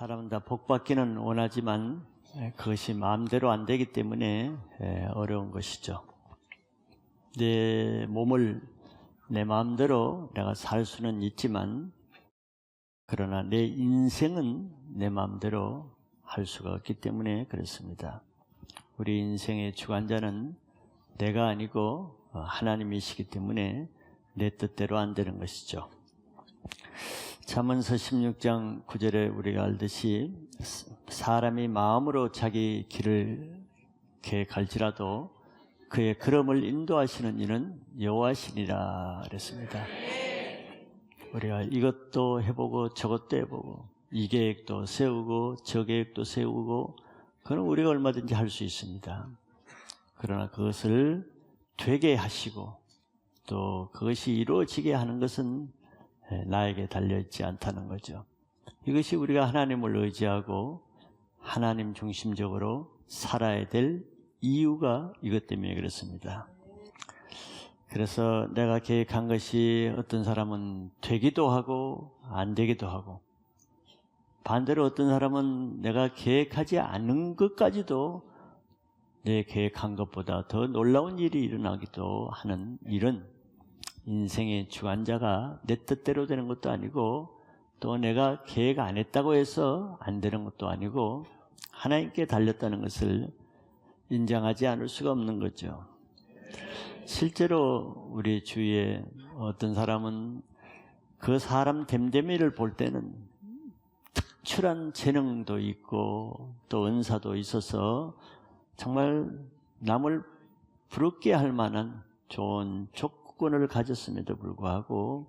사람은 다 복받기는 원하지만 그것이 마음대로 안 되기 때문에 어려운 것이죠. 내 몸을 내 마음대로 내가 살 수는 있지만 그러나 내 인생은 내 마음대로 할 수가 없기 때문에 그렇습니다. 우리 인생의 주관자는 내가 아니고 하나님이시기 때문에 내 뜻대로 안 되는 것이죠. 잠언서 16장 9절에 우리가 알듯이 사람이 마음으로 자기 길을 계획할지라도 그의 걸음을 인도하시는 이는 여호와시니라 그랬습니다. 우리가 이것도 해보고 저것도 해보고 이 계획도 세우고 저 계획도 세우고 그건 우리가 얼마든지 할 수 있습니다. 그러나 그것을 되게 하시고 또 그것이 이루어지게 하는 것은 나에게 달려있지 않다는 거죠. 이것이 우리가 하나님을 의지하고 하나님 중심적으로 살아야 될 이유가 이것 때문에 그렇습니다. 그래서 내가 계획한 것이 어떤 사람은 되기도 하고 안 되기도 하고 반대로 어떤 사람은 내가 계획하지 않은 것까지도 내 계획한 것보다 더 놀라운 일이 일어나기도 하는 일은 인생의 주관자가 내 뜻대로 되는 것도 아니고 또 내가 계획 안 했다고 해서 안 되는 것도 아니고 하나님께 달렸다는 것을 인정하지 않을 수가 없는 거죠. 실제로 우리 주위에 어떤 사람은 그 사람 됨됨이를 볼 때는 특출한 재능도 있고 또 은사도 있어서 정말 남을 부럽게 할 만한 좋은 조건을 가졌음에도 불구하고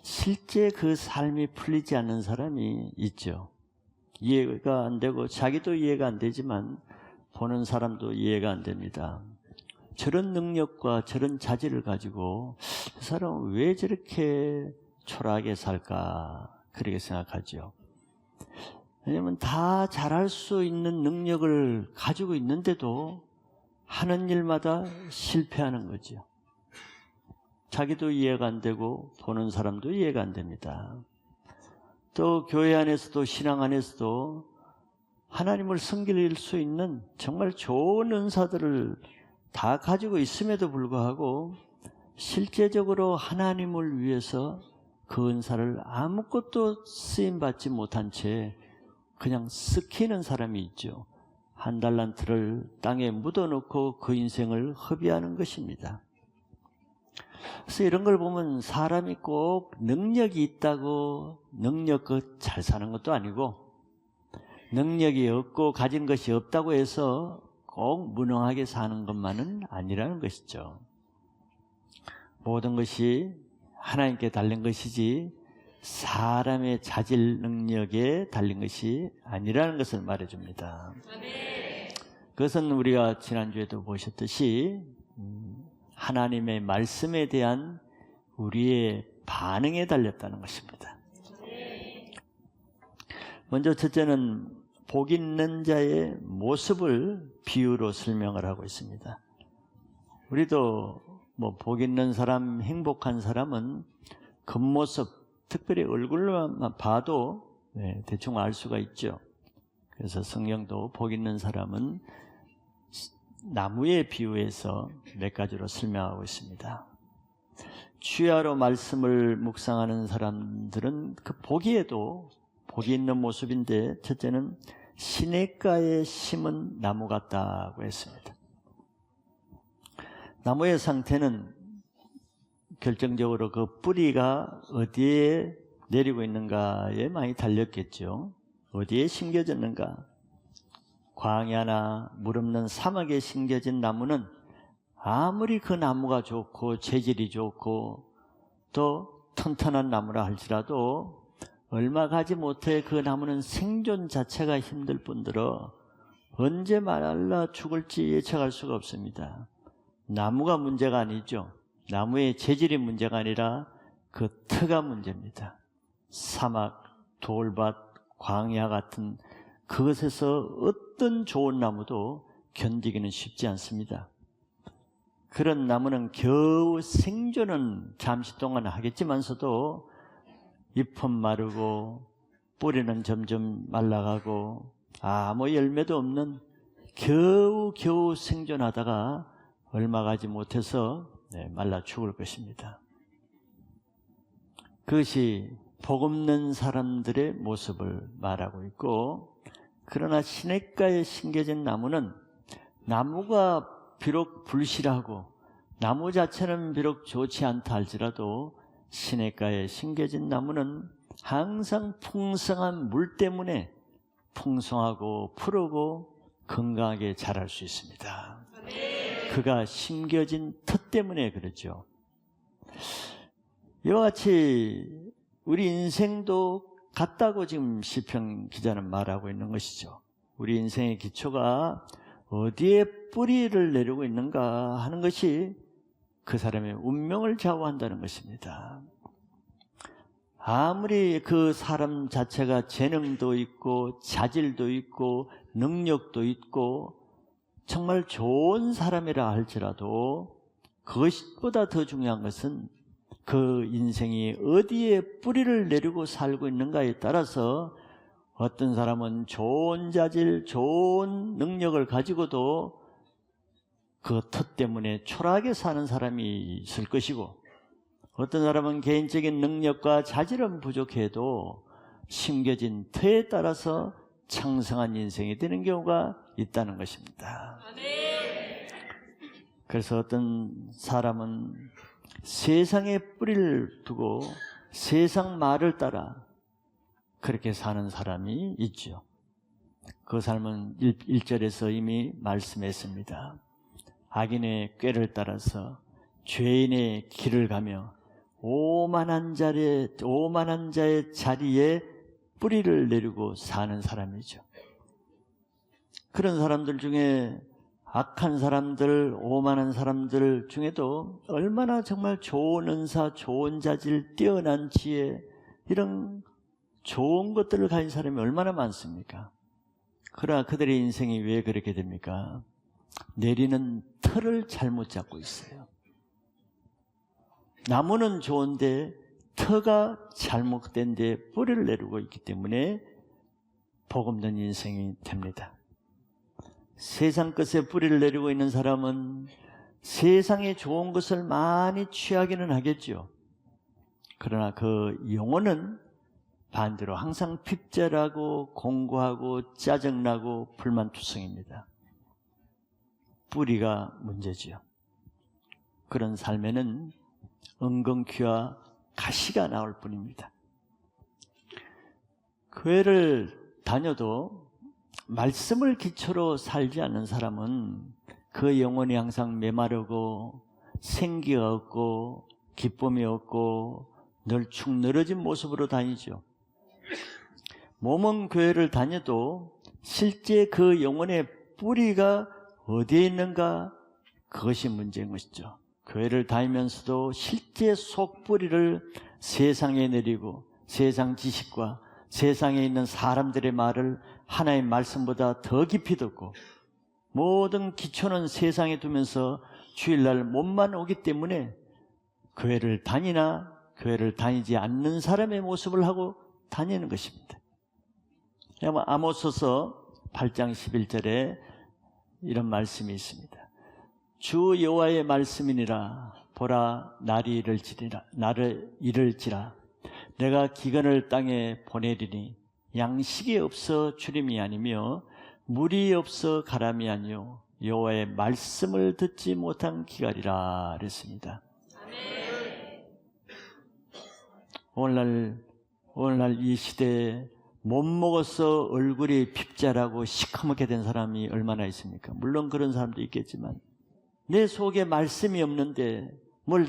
실제 그 삶이 풀리지 않는 사람이 있죠. 이해가 안 되고 자기도 이해가 안 되지만 보는 사람도 이해가 안 됩니다. 저런 능력과 저런 자질을 가지고 그 사람은 왜 저렇게 초라하게 살까 그렇게 생각하죠. 왜냐하면 다 잘할 수 있는 능력을 가지고 있는데도 하는 일마다 실패하는 거죠. 자기도 이해가 안 되고 보는 사람도 이해가 안 됩니다. 또 교회 안에서도 신앙 안에서도 하나님을 섬길 수 있는 정말 좋은 은사들을 다 가지고 있음에도 불구하고 실제적으로 하나님을 위해서 그 은사를 아무것도 쓰임받지 못한 채 그냥 썩히는 사람이 있죠. 한 달란트를 땅에 묻어놓고 그 인생을 허비하는 것입니다. 그래서 이런 걸 보면 사람이 꼭 능력이 있다고 능력껏 잘 사는 것도 아니고 능력이 없고 가진 것이 없다고 해서 꼭 무능하게 사는 것만은 아니라는 것이죠. 모든 것이 하나님께 달린 것이지 사람의 자질 능력에 달린 것이 아니라는 것을 말해줍니다. 그것은 우리가 지난주에도 보셨듯이 하나님의 말씀에 대한 우리의 반응에 달렸다는 것입니다. 먼저 첫째는 복 있는 자의 모습을 비유로 설명을 하고 있습니다. 우리도 복 있는 사람, 행복한 사람은 겉모습, 특별히 얼굴만 봐도 대충 알 수가 있죠. 그래서 성경도 복 있는 사람은 나무에 비유해서 몇 가지로 설명하고 있습니다. 주야로 말씀을 묵상하는 사람들은 그 보기에도 복이 있는 모습인데 첫째는 시냇가에 심은 나무 같다고 했습니다. 나무의 상태는 결정적으로 그 뿌리가 어디에 내리고 있는가에 많이 달렸겠죠. 어디에 심겨졌는가. 광야나 물 없는 사막에 심겨진 나무는 아무리 그 나무가 좋고 재질이 좋고 또 튼튼한 나무라 할지라도 얼마 가지 못해 그 나무는 생존 자체가 힘들 뿐더러 언제 말라 죽을지 예측할 수가 없습니다. 나무가 문제가 아니죠. 나무의 재질이 문제가 아니라 그 터가 문제입니다. 사막, 돌밭, 광야 같은 그것에서 어떤 좋은 나무도 견디기는 쉽지 않습니다. 그런 나무는 겨우 생존은 잠시 동안 하겠지만서도 잎은 마르고 뿌리는 점점 말라가고 아무 열매도 없는 겨우 생존하다가 얼마 가지 못해서 말라 죽을 것입니다. 그것이 복없는 사람들의 모습을 말하고 있고, 그러나 시냇가에 심겨진 나무는 나무가 비록 불실하고 나무 자체는 비록 좋지 않다 할지라도 시냇가에 심겨진 나무는 항상 풍성한 물 때문에 풍성하고 푸르고 건강하게 자랄 수 있습니다. 그가 심겨진 터 때문에 그렇죠. 이와 같이 우리 인생도 같다고 지금 시편 기자는 말하고 있는 것이죠. 우리 인생의 기초가 어디에 뿌리를 내리고 있는가 하는 것이 그 사람의 운명을 좌우한다는 것입니다. 아무리 그 사람 자체가 재능도 있고 자질도 있고 능력도 있고 정말 좋은 사람이라 할지라도 그것보다 더 중요한 것은 그 인생이 어디에 뿌리를 내리고 살고 있는가에 따라서 어떤 사람은 좋은 자질, 좋은 능력을 가지고도 그 터 때문에 초라하게 사는 사람이 있을 것이고, 어떤 사람은 개인적인 능력과 자질은 부족해도 심겨진 터에 따라서 창성한 인생이 되는 경우가 있다는 것입니다. 그래서 어떤 사람은 세상에 뿌리를 두고 세상 말을 따라 그렇게 사는 사람이 있죠. 그 삶은 1절에서 이미 말씀했습니다. 악인의 꾀를 따라서 죄인의 길을 가며 오만한 자의 자리에 뿌리를 내리고 사는 사람이죠. 그런 사람들 중에 악한 사람들, 오만한 사람들 중에도 얼마나 정말 좋은 은사, 좋은 자질, 뛰어난 지혜, 이런 좋은 것들을 가진 사람이 얼마나 많습니까? 그러나 그들의 인생이 왜 그렇게 됩니까? 내리는 틀을 잘못 잡고 있어요. 나무는 좋은데 터가 잘못된 데 뿌리를 내리고 있기 때문에 복음된 인생이 됩니다. 세상 것에 뿌리를 내리고 있는 사람은 세상에 좋은 것을 많이 취하기는 하겠죠. 그러나 그 영혼은 반대로 항상 핍절하고 공고하고 짜증나고 불만투성입니다. 뿌리가 문제지요. 그런 삶에는 엉겅퀴와 가시가 나올 뿐입니다. 교회를 다녀도 말씀을 기초로 살지 않는 사람은 그 영혼이 항상 메마르고 생기가 없고 기쁨이 없고 늘 축 늘어진 모습으로 다니죠. 몸은 교회를 다녀도 실제 그 영혼의 뿌리가 어디에 있는가, 그것이 문제인 것이죠. 교회를 다니면서도 실제 속뿌리를 세상에 내리고 세상 지식과 세상에 있는 사람들의 말을 하나님 말씀보다 더 깊이 듣고 모든 기초는 세상에 두면서 주일날 몸만 오기 때문에 교회를 다니나 교회를 다니지 않는 사람의 모습을 하고 다니는 것입니다. 아모스서 8장 11절에 이런 말씀이 있습니다. 주 여호와의 말씀이니라. 보라, 날이 이를지라. 내가 기근을 땅에 보내리니 양식이 없어 주림이 아니며 물이 없어 가람이 아니요 여호와의 말씀을 듣지 못한 기갈이라 그랬습니다. 오늘날 이 시대에 못 먹어서 얼굴이 핍자라고 시커멓게 된 사람이 얼마나 있습니까? 물론 그런 사람도 있겠지만 내 속에 말씀이 없는데 뭘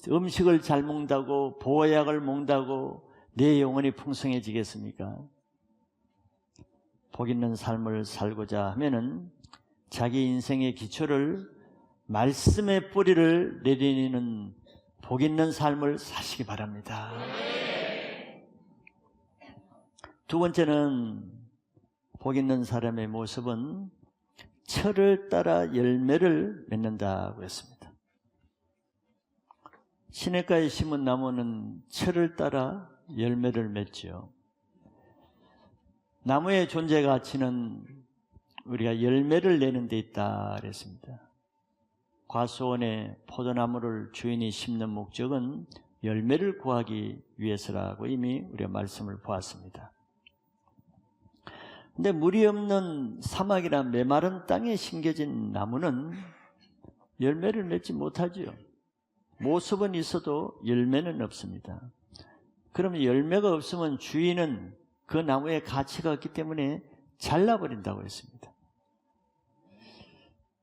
음식을 잘 먹는다고 보약을 먹는다고 내 영혼이 풍성해지겠습니까? 복 있는 삶을 살고자 하면은 자기 인생의 기초를 말씀의 뿌리를 내리는 복 있는 삶을 사시기 바랍니다. 두 번째는 복 있는 사람의 모습은 철을 따라 열매를 맺는다고 했습니다. 시냇가에 심은 나무는 철을 따라 열매를 맺죠. 나무의 존재 가치는 우리가 열매를 내는 데 있다 그랬습니다. 과수원에 포도나무를 주인이 심는 목적은 열매를 구하기 위해서라고 이미 우리가 말씀을 보았습니다. 근데 물이 없는 사막이나 메마른 땅에 심겨진 나무는 열매를 맺지 못하지요. 모습은 있어도 열매는 없습니다. 그러면 열매가 없으면 주인은 그 나무에 가치가 없기 때문에 잘라버린다고 했습니다.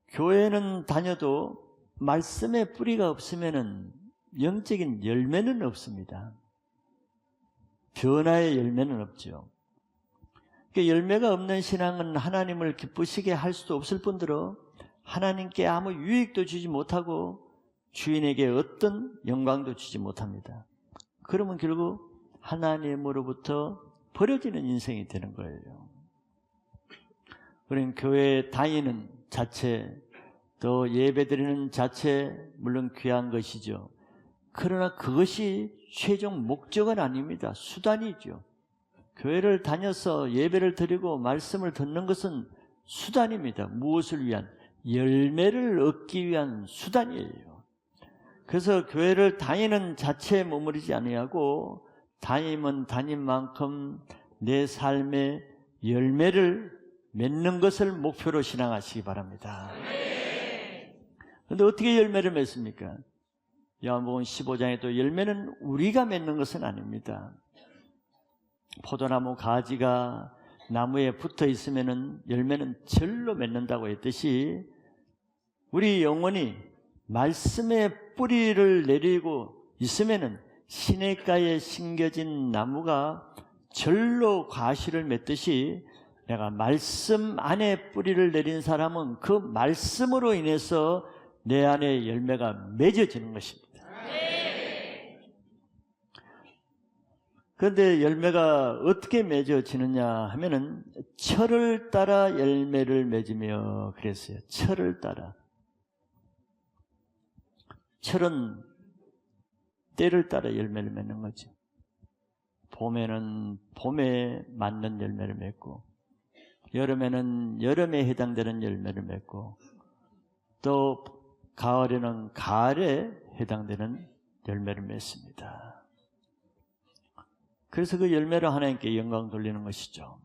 교회는 다녀도 말씀의 뿌리가 없으면 영적인 열매는 없습니다. 변화의 열매는 없죠. 열매가 없는 신앙은 하나님을 기쁘시게 할 수도 없을 뿐더러 하나님께 아무 유익도 주지 못하고 주인에게 어떤 영광도 주지 못합니다. 그러면 결국 하나님으로부터 버려지는 인생이 되는 거예요. 우리는 교회 다니는 자체, 또 예배드리는 자체 물론 귀한 것이죠. 그러나 그것이 최종 목적은 아닙니다. 수단이죠. 교회를 다녀서 예배를 드리고 말씀을 듣는 것은 수단입니다. 무엇을 위한? 열매를 얻기 위한 수단이에요. 그래서 교회를 다니는 자체에 머무르지 아니하고 다니면 다닌 만큼 내 삶의 열매를 맺는 것을 목표로 신앙하시기 바랍니다. 그런데 어떻게 열매를 맺습니까? 요한복음 15장에도 열매는 우리가 맺는 것은 아닙니다. 포도나무 가지가 나무에 붙어 있으면 열매는 절로 맺는다고 했듯이 우리 영혼이 말씀의 뿌리를 내리고 있으면 시냇가에 심겨진 나무가 절로 과실을 맺듯이 내가 말씀 안에 뿌리를 내린 사람은 그 말씀으로 인해서 내 안에 열매가 맺어지는 것입니다. 그런데 열매가 어떻게 맺어지느냐 하면은 철을 따라 열매를 맺으며 그랬어요. 철을 따라. 철은 때를 따라 열매를 맺는 거죠. 봄에는 봄에 맞는 열매를 맺고 여름에는 여름에 해당되는 열매를 맺고 또 가을에는 가을에 해당되는 열매를 맺습니다. 그래서 그 열매로 하나님께 영광 돌리는 것이죠.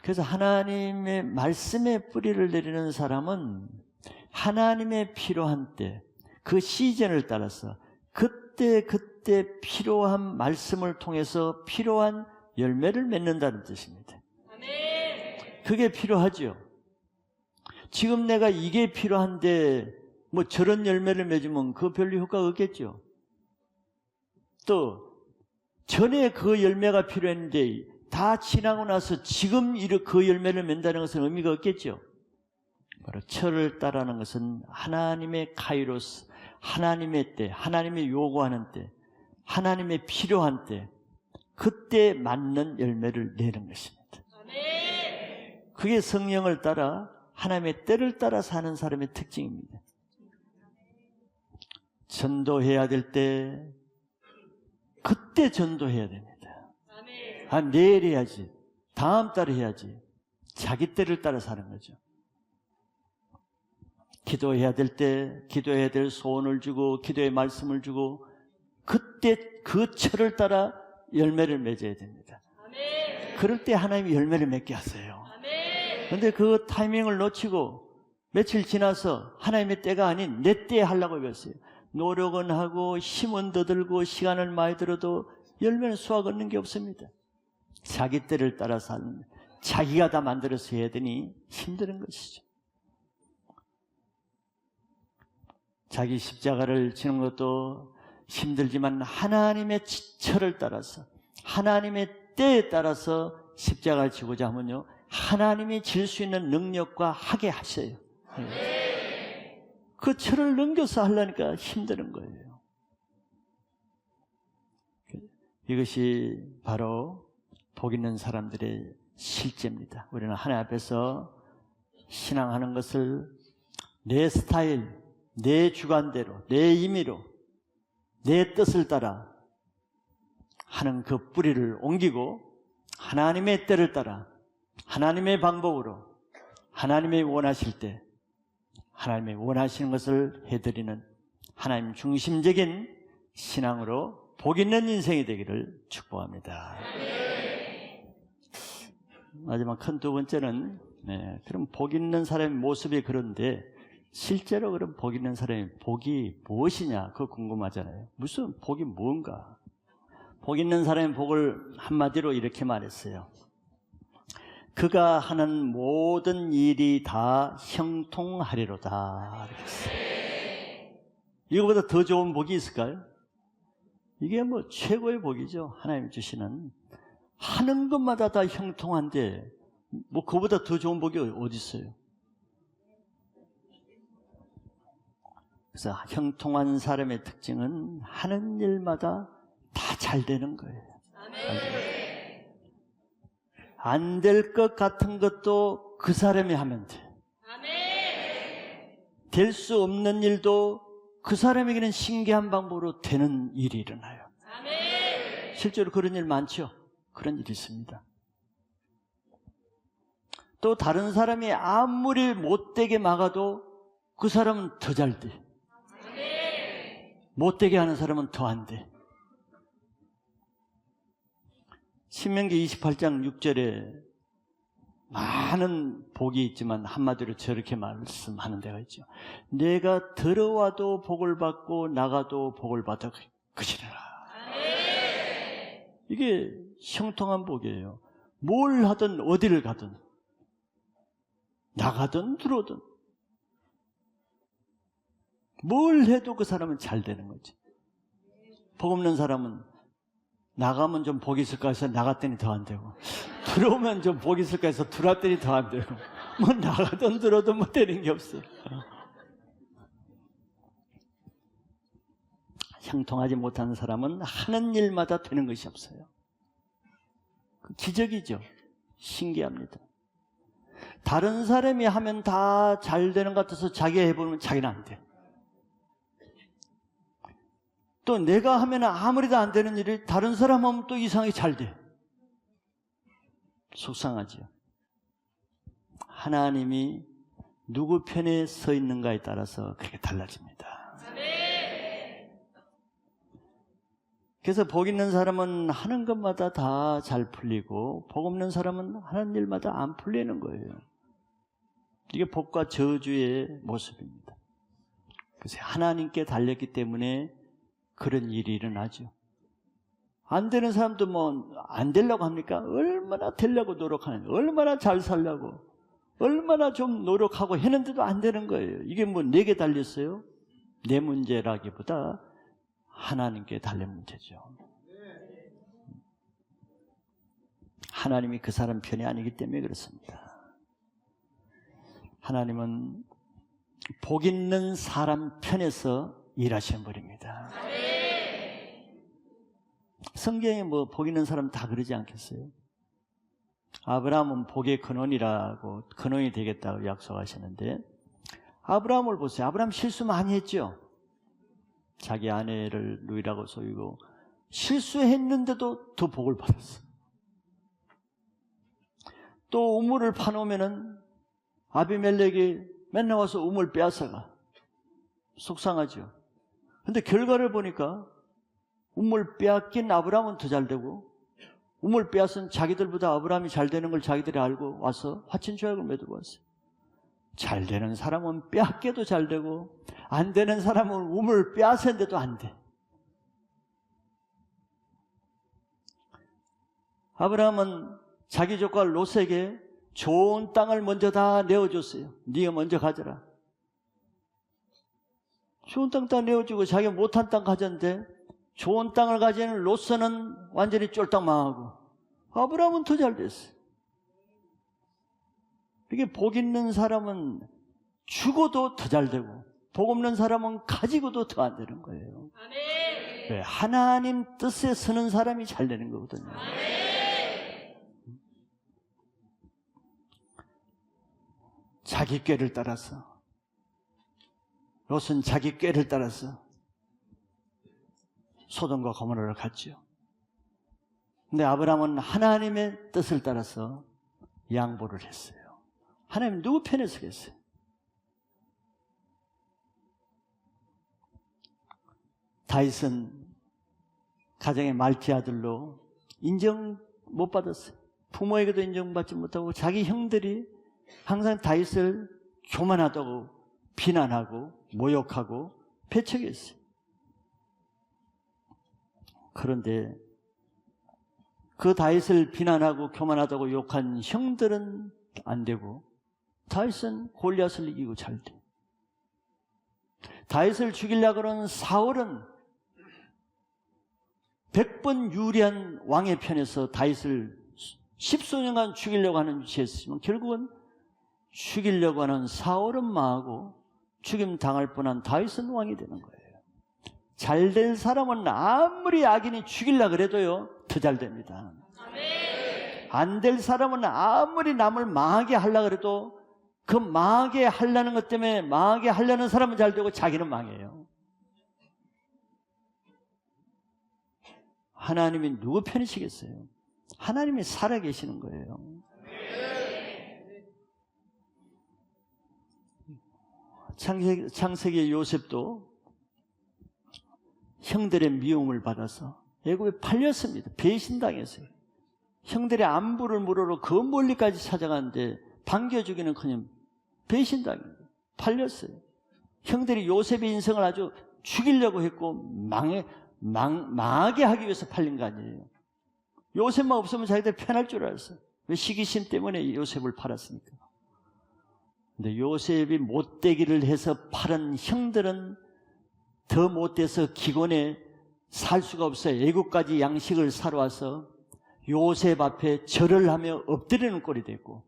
그래서 하나님의 말씀에 뿌리를 내리는 사람은 하나님의 필요한 때, 그 시즌을 따라서 그때 필요한 말씀을 통해서 필요한 열매를 맺는다는 뜻입니다. 그게 필요하죠. 지금 내가 이게 필요한데 뭐 저런 열매를 맺으면 그 별로 효과가 없겠죠. 또 전에 그 열매가 필요했는데 다 지나고 나서 지금 그 열매를 맺는다는 것은 의미가 없겠죠. 바로 철을 따라하는 것은 하나님의 카이로스, 하나님의 때, 하나님의 요구하는 때, 하나님의 필요한 때, 그때 맞는 열매를 내는 것입니다. 그게 성령을 따라 하나님의 때를 따라 사는 사람의 특징입니다. 전도해야 될 때 그때 전도해야 됩니다. 내일 해야지, 다음 달에 해야지. 자기 때를 따라 사는 거죠. 기도해야 될 때 기도해야 될 소원을 주고 기도의 말씀을 주고 그때 그 철을 따라 열매를 맺어야 됩니다. 그럴 때 하나님이 열매를 맺게 하세요. 그런데 그 타이밍을 놓치고 며칠 지나서 하나님의 때가 아닌 내 때에 하려고 했어요. 노력은 하고 힘은 더 들고 시간을 많이 들어도 열매는 수확 얻는 게 없습니다. 자기 때를 따라 사는, 자기가 다 만들어서 해야 되니 힘든 것이죠. 자기 십자가를 지는 것도 힘들지만 하나님의 철을 따라서 하나님의 때에 따라서 십자가를 지고자 하면요 하나님이 질 수 있는 능력과 하게 하셔요. 그 철을 넘겨서 하려니까 힘드는 거예요. 이것이 바로 복 있는 사람들의 실제입니다. 우리는 하나님 앞에서 신앙하는 것을 내 스타일, 내 주관대로, 내 임의로, 내 뜻을 따라 하는 그 뿌리를 옮기고 하나님의 때를 따라 하나님의 방법으로 하나님이 원하실 때 하나님이 원하시는 것을 해드리는 하나님 중심적인 신앙으로 복 있는 인생이 되기를 축복합니다. 마지막 큰 두 번째는 그럼 복 있는 사람의 모습이 그런데 실제로 그럼 복 있는 사람의 복이 무엇이냐 그거 궁금하잖아요. 무슨 복이 뭔가. 복 있는 사람의 복을 한마디로 이렇게 말했어요. 그가 하는 모든 일이 다 형통하리로다. 이거보다 더 좋은 복이 있을까요? 이게 뭐 최고의 복이죠. 하나님 주시는. 하는 것마다 다 형통한데 뭐 그보다 더 좋은 복이 어디 있어요? 그래서 형통한 사람의 특징은 하는 일마다 다 잘 되는 거예요. 안 될 것 같은 것도 그 사람이 하면 돼. 될 수 없는 일도 그 사람에게는 신기한 방법으로 되는 일이 일어나요. 실제로 그런 일 많죠. 그런 일이 있습니다. 또 다른 사람이 아무리 못되게 막아도 그 사람은 더 잘 돼. 못되게 하는 사람은 더 안 돼. 신명기 28장 6절에 많은 복이 있지만 한마디로 저렇게 말씀하는 데가 있죠. 내가 들어와도 복을 받고 나가도 복을 받아 그치라. 이게 형통한 복이에요. 뭘 하든 어디를 가든 나가든 들어오든 뭘 해도 그 사람은 잘 되는 거지. 복 없는 사람은 나가면 좀 복이 있을까 해서 나갔더니 더 안 되고 들어오면 좀 복이 있을까 해서 들어왔더니 더 안 되고 뭐 나가든 들어오든 뭐 되는 게 없어. 형통하지 못하는 사람은 하는 일마다 되는 것이 없어요. 기적이죠. 신기합니다. 다른 사람이 하면 다 잘 되는 것 같아서 자기가 해보면 자기는 안 돼. 또 내가 하면 아무리도 안 되는 일이 다른 사람 하면 또 이상하게 잘 돼. 속상하죠. 하나님이 누구 편에 서 있는가에 따라서 그렇게 달라집니다. 그래서 복 있는 사람은 하는 것마다 다 잘 풀리고 복 없는 사람은 하는 일마다 안 풀리는 거예요. 이게 복과 저주의 모습입니다. 그래서 하나님께 달렸기 때문에 그런 일이 일어나죠. 안 되는 사람도 뭐 안 되려고 합니까? 얼마나 되려고 노력하는지, 얼마나 잘 살려고, 얼마나 좀 노력하고 했는데도 안 되는 거예요. 이게 뭐 내게 달렸어요? 내 문제라기보다 하나님께 달린 문제죠. 하나님이 그 사람 편이 아니기 때문에 그렇습니다. 하나님은 복 있는 사람 편에서 일하시는 분입니다. 성경에 뭐 복 있는 사람 다 그러지 않겠어요? 아브라함은 복의 근원이라고 근원이 되겠다고 약속하시는데 아브라함을 보세요. 아브라함 실수 많이 했죠. 자기 아내를 누이라고 속이고 실수했는데도 더 복을 받았어. 또 우물을 파놓으면은 아비멜렉이 맨날 와서 우물 빼앗아가. 속상하죠. 근데 결과를 보니까 우물 빼앗긴 아브라함은 더 잘 되고 우물 빼앗은 자기들보다 아브라함이 잘 되는 걸 자기들이 알고 와서 화친 조약을 맺고 왔어요. 잘 되는 사람은 빼앗겨도 잘 되고 안 되는 사람은 우물 빼앗았는데도 안 돼. 아브라함은 자기 조카 롯에게 좋은 땅을 먼저 다 내어줬어요. 네가 먼저 가져라. 좋은 땅 다 내어주고 자기가 못한 땅 가졌는데 좋은 땅을 가지는 롯은 완전히 쫄딱 망하고 아브라함은 더 잘 됐어요. 이게 복 있는 사람은 죽어도 더 잘 되고 복 없는 사람은 가지고도 더 안 되는 거예요. 왜? 하나님 뜻에 서는 사람이 잘 되는 거거든요. 자기 꾀를 따라서 롯은 자기 꾀를 따라서 소돔과 고모라를 갔죠. 근데 아브라함은 하나님의 뜻을 따라서 양보를 했어요. 하나님 누구 편에 서겠어요? 다윗은 가정의 말기 아들로 인정 못 받았어요. 부모에게도 인정받지 못하고 자기 형들이 항상 다윗을 교만하다고 비난하고 모욕하고 배척했어요. 그런데 그 다윗을 비난하고 교만하다고 욕한 형들은 안 되고 다윗은 골리앗을 이기고 잘 돼. 다윗을 죽이려고 하는 사울은 100번 유리한 왕의 편에서 다윗을 10수년간 죽이려고 하는 위치에 있으면 결국은 죽이려고 하는 사울은 망하고 죽임 당할 뻔한 다윗은 왕이 되는 거예요. 잘 될 사람은 아무리 악인이 죽이려고 그래도요 더 잘 됩니다. 안 될 사람은 아무리 남을 망하게 하려고 해도 그 망하게 하려는 것 때문에 망하게 하려는 사람은 잘 되고 자기는 망해요. 하나님이 누구 편이시겠어요? 하나님이 살아계시는 거예요. 창세기 요셉도 형들의 미움을 받아서 애굽에 팔렸습니다. 배신당했어요. 형들의 안부를 물으러 그 멀리까지 찾아갔는데 반겨주기는커녕 배신당했어요. 팔렸어요. 형들이 요셉의 인생을 아주 죽이려고 했고 망하게 하기 위해서 팔린 거 아니에요. 요셉만 없으면 자기들 편할 줄 알았어요. 왜? 시기심 때문에 요셉을 팔았으니까. 근데 요셉이 못되기를 해서 팔은 형들은 더 못돼서 기곤에 살 수가 없어요. 애국까지 양식을 사러 와서 요셉 앞에 절을 하며 엎드리는 꼴이 됐고,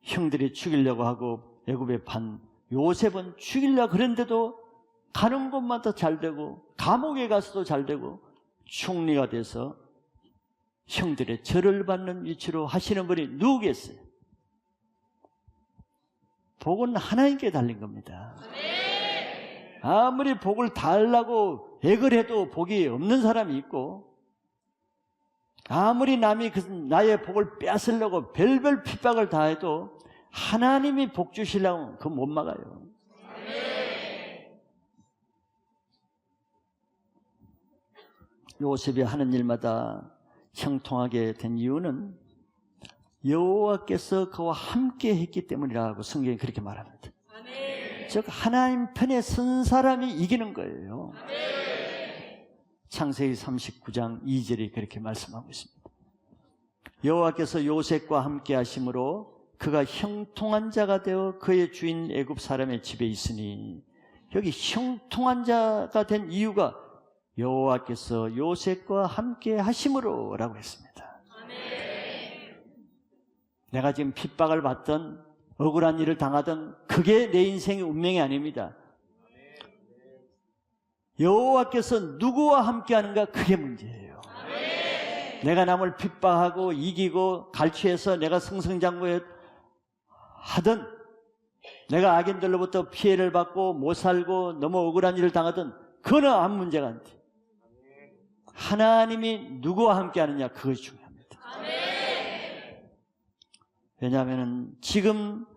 형들이 죽이려고 하고 애굽에 판 요셉은 죽이려고 그랬는데도 가는 곳마다 잘 되고 감옥에 가서도 잘 되고 총리가 돼서 형들의 절을 받는 위치로 하시는 분이 누구겠어요? 복은 하나님께 달린 겁니다. 아무리 복을 달라고 애걸 해도 복이 없는 사람이 있고, 아무리 남이 나의 복을 뺏으려고 별별 핍박을 다해도 하나님이 복 주시려면 그거 못 막아요. 요셉이 하는 일마다 형통하게 된 이유는 여호와께서 그와 함께 했기 때문이라고 성경이 그렇게 말합니다. 즉 하나님 편에 선 사람이 이기는 거예요. 창세기 39장 2절이 그렇게 말씀하고 있습니다. 여호와께서 요셉과 함께 하심으로 그가 형통한 자가 되어 그의 주인 애굽 사람의 집에 있으니, 여기 형통한 자가 된 이유가 여호와께서 요셉과 함께 하심으로 라고 했습니다. 내가 지금 핍박을 받던 억울한 일을 당하던 그게 내 인생의 운명이 아닙니다. 여호와께서 누구와 함께 하는가, 그게 문제예요. 내가 남을 핍박하고 이기고 갈취해서 내가 승승장구 하든, 내가 악인들로부터 피해를 받고 못 살고 너무 억울한 일을 당하든, 그거는 아무 문제가 안 돼. 하나님이 누구와 함께 하느냐, 그것이 중요합니다. 왜냐하면 지금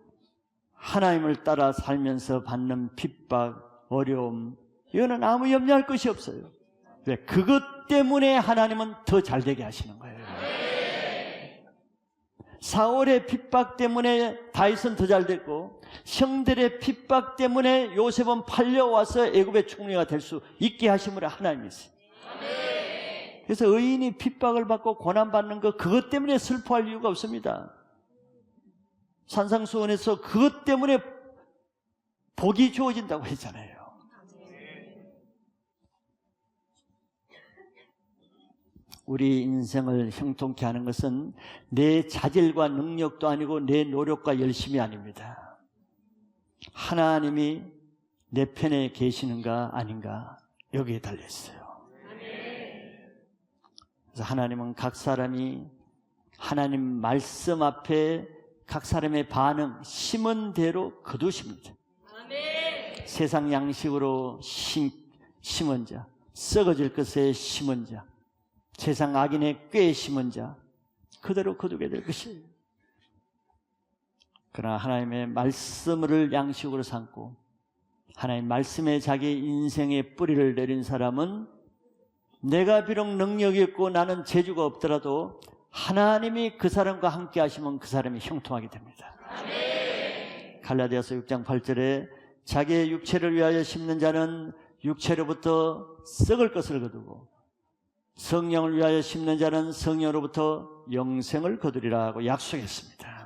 하나님을 따라 살면서 받는 핍박, 어려움, 이거는 아무 염려할 것이 없어요. 왜? 그것 때문에 하나님은 더 잘되게 하시는 거예요. 사울의 핍박 때문에 다윗은 더 잘됐고, 형들의 핍박 때문에 요셉은 팔려와서 애굽의 총리가 될 수 있게 하심으로 하나님이 있어요. 그래서 의인이 핍박을 받고 고난받는 것, 그것 때문에 슬퍼할 이유가 없습니다. 산상수훈에서 그것 때문에 복이 주어진다고 했잖아요. 우리 인생을 형통케 하는 것은 내 자질과 능력도 아니고 내 노력과 열심이 아닙니다. 하나님이 내 편에 계시는가 아닌가, 여기에 달려있어요. 그래서 하나님은 각 사람이 하나님 말씀 앞에 각 사람의 반응, 심은 대로 거두십니다. 세상 양식으로 심은 자, 썩어질 것에 심은 자, 세상 악인의 꾀에 심은 자 그대로 거두게 될 것이에요. 그러나 하나님의 말씀을 양식으로 삼고 하나님 말씀에 자기 인생의 뿌리를 내린 사람은 내가 비록 능력이 있고 나는 재주가 없더라도 하나님이 그 사람과 함께 하시면 그 사람이 형통하게 됩니다. 갈라디아서 6장 8절에 자기의 육체를 위하여 심는 자는 육체로부터 썩을 것을 거두고 성령을 위하여 심는 자는 성령으로부터 영생을 거두리라 하고 약속했습니다.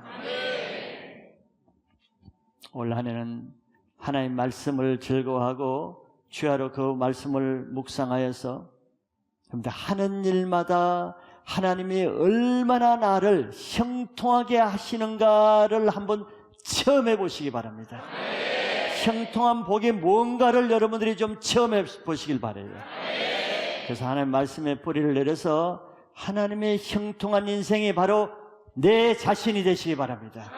올 한 해는 하나님 말씀을 즐거워하고 주야로 그 말씀을 묵상하여서 하는 일마다 하나님이 얼마나 나를 형통하게 하시는가를 한번 체험해 보시기 바랍니다. 형통한 복이 뭔가를 여러분들이 좀 체험해 보시길 바라요. 그래서 하나님 말씀에 뿌리를 내려서 하나님의 형통한 인생이 바로 내 자신이 되시기 바랍니다.